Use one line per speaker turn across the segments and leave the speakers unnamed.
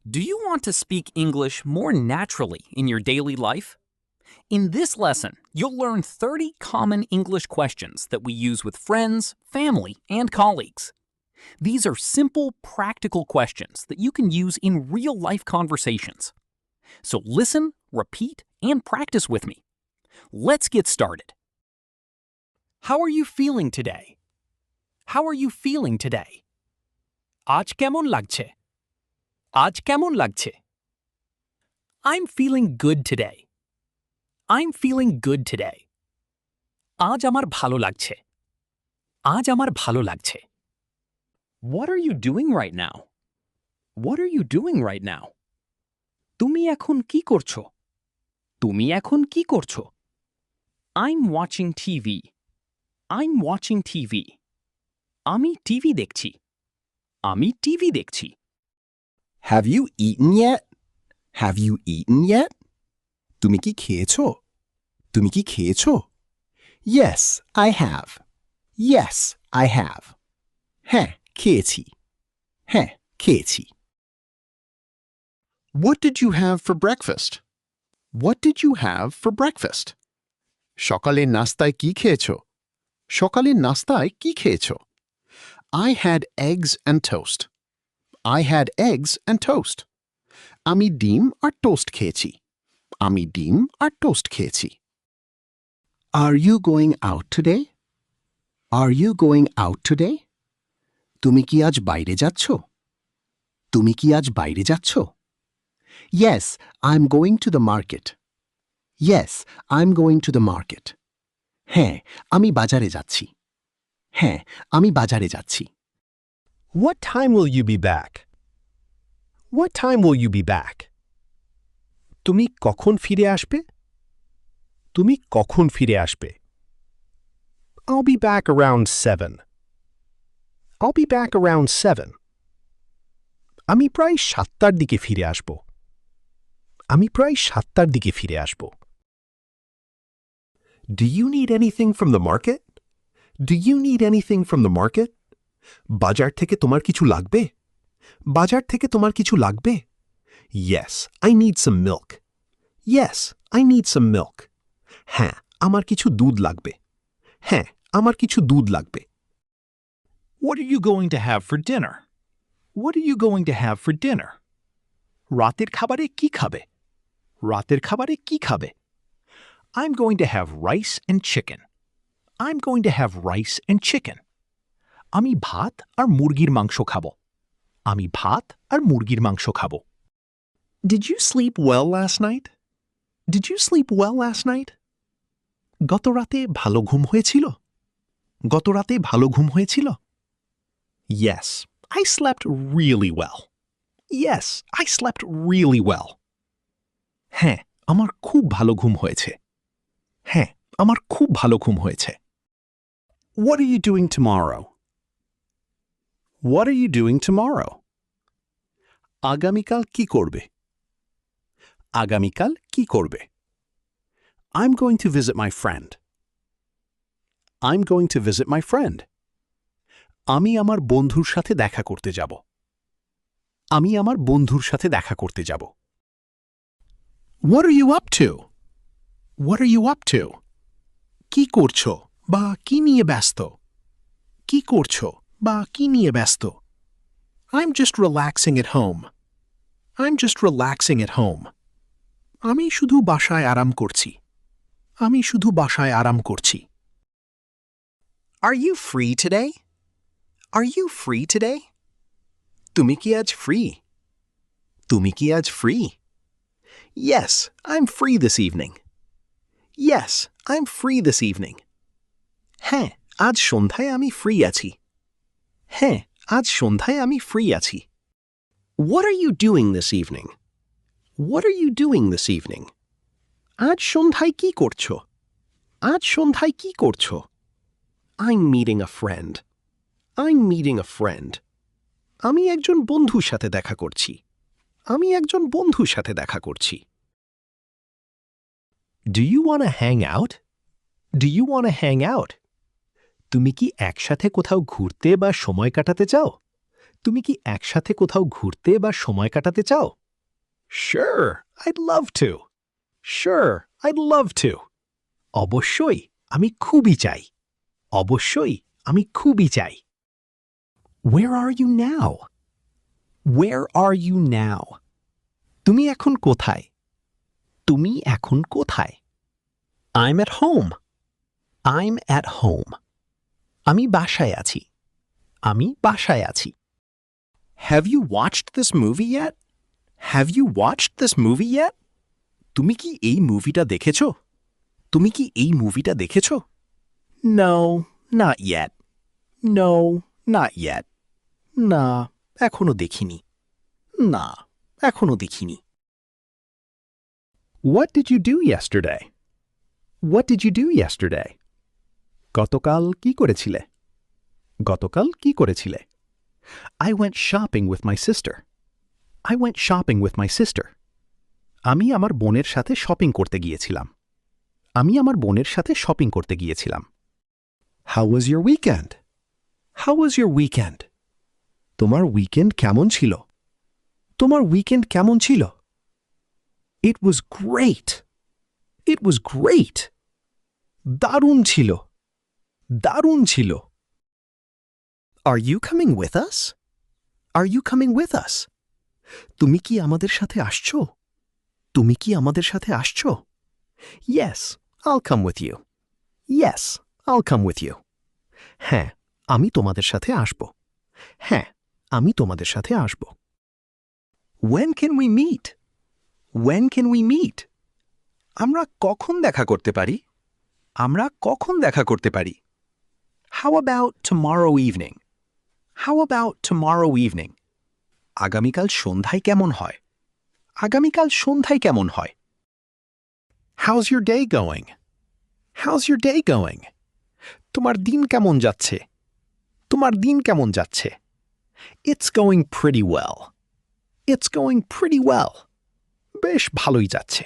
Do you want to speak English more naturally in your daily life? In this lesson, you'll learn 30 common English questions that we use with friends, family, and colleagues. These are simple, practical questions that you can use in real-life conversations. So listen, repeat, and practice with me. Let's get started. How are you feeling today? How are you feeling today? আজ কেমন লাগছে? আজ কেমন লাগছে? I'm feeling good today. I'm feeling good today. আজ আমার ভালো লাগছে. আজ আমার ভালো লাগছে. What are you doing right now? What are you doing right now? তুমি এখন কি করছো? তুমি এখন কি করছো? I'm watching TV. I'm watching TV. আমি টিভি দেখছি. আমি টিভি দেখছি.
Have you eaten yet? Have you eaten yet? তুমি কি খেয়েছো? তুমি কি খেয়েছো? Yes, I have. Yes, I have. হ্যাঁ, খেয়েছি. হ্যাঁ, খেয়েছি.
What did you have for breakfast? What did you have for breakfast? সকালে নাস্তায় কি খেয়েছো? সকালে নাস্তায় কি খেয়েছো? I had eggs and toast. I had eggs and toast. আমি ডিম আর টোস্ট খেয়েছি. আমি ডিম আর টোস্ট খেয়েছি.
Are you going out today? Are you going out today? তুমি কি আজ বাইরে যাচ্ছ? তুমি কি আজ বাইরে যাচ্ছ? Yes, I'm going to the market. Yes, I'm going to the market. হ্যাঁ, আমি বাজারে যাচ্ছি. হ্যাঁ, আমি বাজারে যাচ্ছি.
What time will you be back? What time will you be back? তুমি কখন ফিরে আসবে? তুমি কখন ফিরে আসবে? I'll be back around 7. I'll be back around 7. আমি প্রায় 7টার দিকে ফিরে আসব. আমি প্রায় 7টার দিকে ফিরে আসব. Do you need anything from the market? Do you need anything from the market? বাজার থেকে তোমার কিছু লাগবে? বাজার থেকে তোমার কিছু লাগবে? Yes, I need some milk. Yes, I need some milk. হ্যাঁ, আমার কিছু দুধ লাগবে. হ্যাঁ, আমার কিছু দুধ লাগবে.
What are you going to have for dinner? What are you going to have for dinner? রাতের খাবারে কি খাবে? রাতের খাবারে কি খাবে? I'm going to have rice and chicken. I'm going to have rice and chicken. আমি ভাত আর মুরগির মাংস খাবো. আমি ভাত আর মুরগির মাংস খাবো. Did you sleep well last night? Did you sleep well last night? গত রাতে ভালো ঘুম হয়েছিল? গত রাতে ভালো ঘুম হয়েছিল? Yes, I slept really well. Yes, I slept really well. হ্যাঁ, আমার খুব ভালো ঘুম হয়েছে. হ্যাঁ, আমার খুব ভালো ঘুম হয়েছে.
What are you doing tomorrow? What are you doing tomorrow? আগামীকাল কি করবে? আগামীকাল কি করবে? I'm going to visit my friend. I'm going to visit my friend. আমি আমার বন্ধুর সাথে দেখা করতে যাব. আমি আমার বন্ধুর সাথে দেখা করতে যাব. What are you up to? What are you up to? কি করছো বা কি নিয়ে ব্যস্ত? কি করছো বা কি নিয়ে ব্যস্ত? I'm just relaxing at home. I'm just relaxing at home. আমি শুধু বাসায় আরাম করছি. আমি শুধু বাসায় আরাম করছি.
Are you free today? Are you free today? তুমি কি আজ ফ্রি? তুমি কি আজ free?
Yes, I'm free this evening.
Yes, I'm free this evening.
হ্যাঁ, আজ সন্ধ্যায় আমি ফ্রি আছি.
হ্যাঁ, আজ সন্ধ্যায় আমি ফ্রি আছি.
What are you doing this evening? What are you doing this evening? আজ সন্ধ্যায় কি করছো? আজ সন্ধ্যায় কি করছো? I'm meeting a friend. I'm meeting a friend. আমি একজন বন্ধুর সাথে দেখা করছি. আমি একজন বন্ধুর সাথে দেখা করছি.
Do you want to hang out? Do you want to hang out? তুমি কি একসাথে কোথাও ঘুরতে বা সময় কাটাতে চাও?
তুমি কি একসাথে কোথাও ঘুরতে বা সময় কাটাতে চাও? Sure, I'd love to. Sure, I'd love to. অবশ্যই, আমি খুবই চাই। অবশ্যই, আমি খুবই চাই। Where are you now? Where are you now? তুমি এখন কোথায়? তুমি এখন কোথায়? I'm at home. I'm at home. আমি বাসায় আছি। আমি বাসায় আছি। Have you watched this movie yet? Have you watched this movie yet? তুমি কি এই মুভিটা দেখেছো? তুমি কি এই মুভিটা দেখেছো? No, not yet. No, not yet. না, এখনো দেখিনি। না, এখনো দেখিনি। What did you do yesterday? What did you do yesterday? গতকাল কি করেছিলে? গতকাল কি করেছিলে? I went shopping with my sister. I went shopping with my sister. আমি আমার বোনের সাথে শপিং করতে গিয়েছিলাম। আমি আমার বোনের সাথে শপিং করতে গিয়েছিলাম। How was your weekend? How was your weekend? তোমার উইকেন্ড কেমন ছিল? তোমার উইকেন্ড কেমন ছিল? It was great. It was great. দারুণ ছিল। দারুণ ছিল। Are you coming with us? Are you coming with us? তুমি কি আমাদের সাথে আসছো? তুমি কি আমাদের সাথে আসছো? Yes, I'll come with you. Yes, I'll come with you. হ্যাঁ, আমি তোমাদের সাথে আসব। হ্যাঁ, আমি তোমাদের সাথে আসব। When can we meet? When can we meet? আমরা কখন দেখা করতে পারি? আমরা কখন দেখা করতে পারি? How about tomorrow evening? How about tomorrow evening? আগামীকাল সন্ধ্যায় কেমন হয়? আগামীকাল সন্ধ্যায় কেমন হয়? How's your day going? How's your day going? তোমার দিন কেমন যাচ্ছে? তোমার দিন কেমন যাচ্ছে? It's going pretty well. It's going pretty well. বেশ ভালোই যাচ্ছে।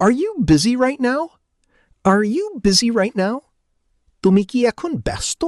Are you busy right now? Are you busy right now? তুমি কি এখন ব্যস্ত?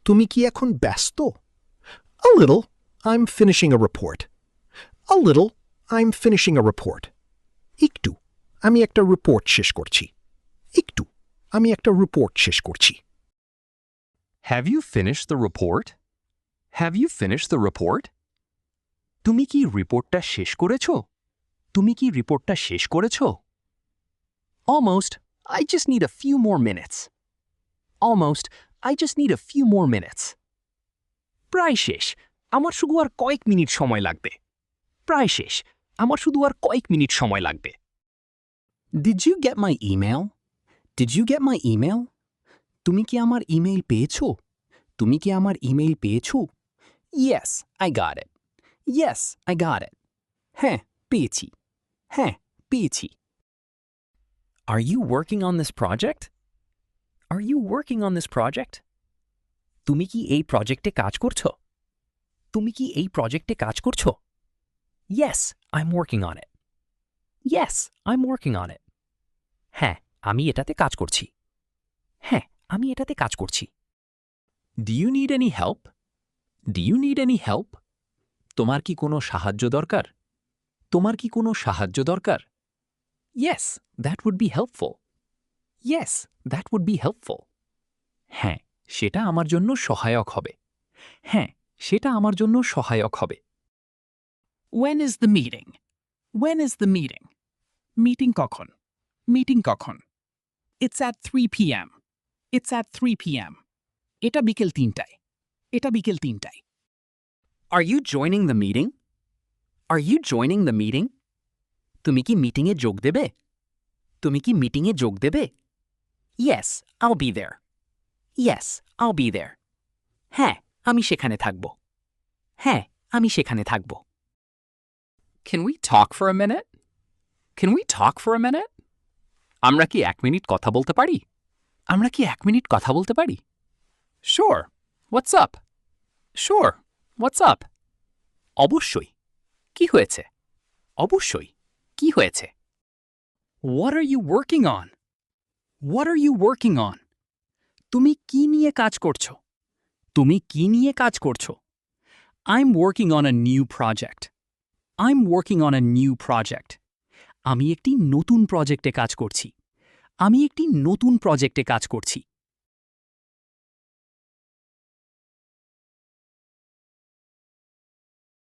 তুমি কি এখন ব্যস্ত? A little. I'm finishing a report. A little. I'm finishing a report. একটু। আমি একটা রিপোর্ট শেষ করছি। একটু। আমি একটা রিপোর্ট শেষ করছি।
Have you finished the report? Have you finished the report?
তুমি কি রিপোর্টটা শেষ করেছো? তুমি কি রিপোর্টটা শেষ করেছো?
Almost. I just need a few more minutes. Almost. I just need a few more minutes. প্রায় শেষ। আমার শুধু আর কয়েক মিনিট সময় লাগবে। প্রায় শেষ। আমার শুধু আর কয়েক মিনিট সময় লাগবে। Did you get my email? Did you get my email? তুমি কি আমার ইমেইল পেয়েছো? তুমি কি আমার ইমেইল পেয়েছো? Yes, I got it. Yes, I got it. হ্যাঁ, পেয়েছি। হ্যাঁ, পেয়েছি। Are you working on this project? Are you working on this project? তুমি কি এই প্রজেক্টে কাজ করছো? তুমি কি এই প্রজেক্টে কাজ করছো? Yes, I'm working on it. Yes, I'm working on it. হ্যাঁ, আমি এটাতে কাজ করছি। হ্যাঁ, আমি এটাতে কাজ করছি। Do you need any help? Do you need any help? তোমার কি কোনো সাহায্য দরকার? তোমার কি কোনো সাহায্য দরকার? Yes, that would be helpful. Yes, that would be helpful. হ্যাঁ, সেটা আমার জন্য সহায়ক হবে। হ্যাঁ, সেটা আমার জন্য সহায়ক হবে। When is the meeting? When is the meeting? Meeting কখন? মিটিং কখন? It's at 3 p.m. It's at 3 p.m. এটা বিকেল 3টায়। এটা বিকেল 3টায়। Are you joining the meeting? Are you joining the meeting? তুমি কি মিটিংয়ে যোগ দেবে? তুমি কি মিটিংয়ে যোগ দেবে? Yes, I'll be there. Yes, I'll be there. হ্যাঁ, আমি সেখানে থাকব। হ্যাঁ, আমি সেখানে থাকব। Can we talk for a minute? Can we talk for a minute? আমরা কি 1 মিনিট কথা বলতে পারি? আমরা কি 1 মিনিট কথা বলতে পারি? Sure. What's up? Sure. What's up? অবশ্যই। কি হয়েছে? অবশ্যই। কি হয়েছে? What are you working on? What are you working on? তুমি কি নিয়ে কাজ করছো? তুমি কি নিয়ে কাজ করছো? I'm working on a new project. I'm working on a new project. আমি একটি নতুন প্রজেক্টে কাজ করছি। আমি একটি নতুন প্রজেক্টে কাজ করছি।